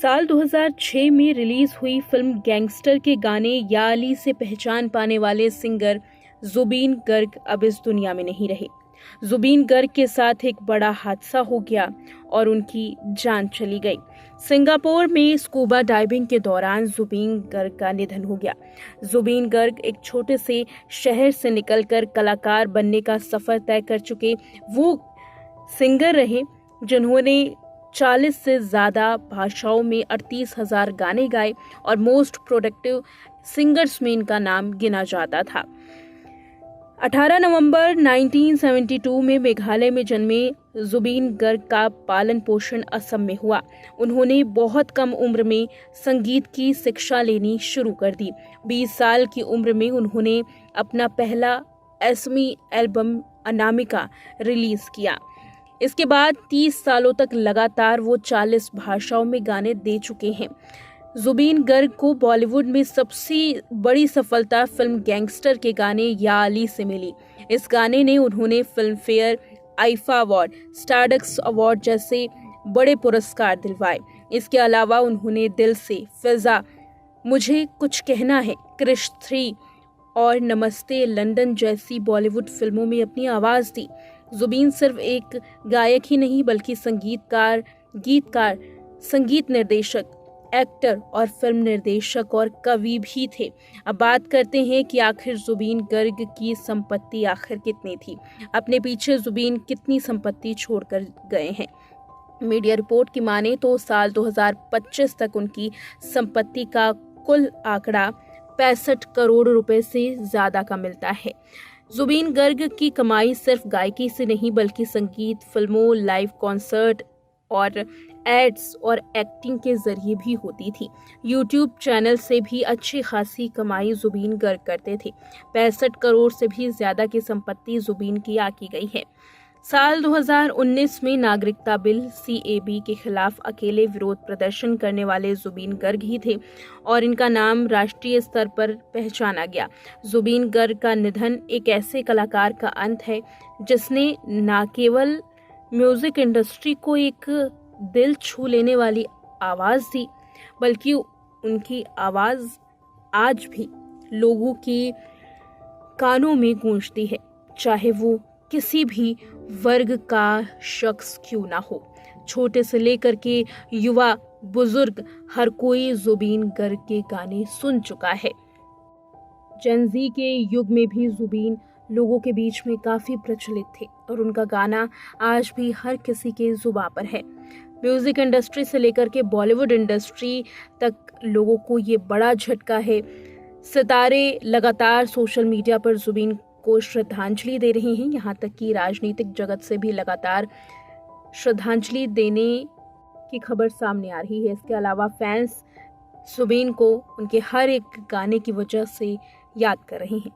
साल 2006 में रिलीज हुई फिल्म गैंगस्टर के गाने या अली से पहचान पाने वाले सिंगर जुबीन गर्ग अब इस दुनिया में नहीं रहे। जुबीन गर्ग के साथ एक बड़ा हादसा हो गया और उनकी जान चली गई। सिंगापुर में स्कूबा डाइविंग के दौरान जुबीन गर्ग का निधन हो गया। जुबीन गर्ग एक छोटे से शहर से निकलकर कलाकार बनने का सफर तय कर चुके वो सिंगर रहे जिन्होंने 40 से ज्यादा भाषाओं में 38,000 गाने गाए और मोस्ट प्रोडक्टिव सिंगर्स में इनका नाम गिना जाता था। 18 नवंबर 1972 में मेघालय में जन्मे जुबीन गर्ग का पालन पोषण असम में हुआ। उन्होंने बहुत कम उम्र में संगीत की शिक्षा लेनी शुरू कर दी। 20 साल की उम्र में उन्होंने अपना पहला असमी एल्बम अनामिका रिलीज किया। इसके बाद 30 सालों तक लगातार वो 40 भाषाओं में गाने दे चुके हैं। जुबीन गर्ग को बॉलीवुड में सबसे बड़ी सफलता फिल्म गैंगस्टर के गाने या अली से मिली। इस गाने ने उन्होंने film fair, IIFA award, stardust award जैसे बड़े पुरस्कार दिलवाए। इसके अलावा उन्होंने दिल से, फिजा, मुझे कुछ कहना है, क्रिश 3 और नमस्ते लंदन जैसी बॉलीवुड फिल्मों में अपनी आवाज दी। जुबीन सिर्फ एक गायक ही नहीं बल्कि संगीतकार, गीतकार, संगीत निर्देशक, एक्टर और फिल्म निर्देशक और कवि भी थे। अब बात करते हैं कि आखिर जुबीन गर्ग की संपत्ति आखिर कितनी थी। अपने पीछे जुबीन कितनी संपत्ति छोड़कर गए हैं। मीडिया रिपोर्ट की माने तो साल 2025 तक उनकी संपत्ति का कुल आंकड़ा 65 करोड़ रुपए से ज्यादा का मिलता है। जुबीन गर्ग की कमाई सिर्फ गायकी से नहीं बल्कि संगीत, फिल्मों, लाइव कॉन्सर्ट और एड्स और एक्टिंग के जरिए भी होती थी। यूट्यूब चैनल से भी अच्छी खासी कमाई जुबीन गर्ग करते थे। 65 करोड़ से भी ज्यादा की संपत्ति जुबीन की आकी गई है। साल 2019 में नागरिकता बिल CAB के खिलाफ अकेले विरोध प्रदर्शन करने वाले जुबीन गर्ग ही थे और इनका नाम राष्ट्रीय स्तर पर पहचाना गया। जुबीन गर्ग का निधन एक ऐसे कलाकार का अंत है जिसने न केवल म्यूजिक इंडस्ट्री को एक दिल छू लेने वाली आवाज दी बल्कि उनकी आवाज आज भी लोगों के कानों में गूंजती है, चाहे वो किसी भी वर्ग का शख्स क्यों ना हो। छोटे से लेकर के युवा, बुजुर्ग, हर कोई जुबीन गर्ग के गाने सुन चुका है। जेन-ज़ी के युग में भी जुबीन लोगों के बीच में काफी प्रचलित थे और उनका गाना आज भी हर किसी के जुबान पर है। म्यूजिक इंडस्ट्री से लेकर के बॉलीवुड इंडस्ट्री तक लोगों को ये बड़ा झटका है। सितारे लगातार सोशल मीडिया पर जुबीन को श्रद्धांजलि दे रहे हैं, यहाँ तक कि राजनीतिक जगत से भी लगातार श्रद्धांजलि देने की खबर सामने आ रही है। इसके अलावा फैंस जुबीन को उनके हर एक गाने की वजह से याद कर रहे हैं।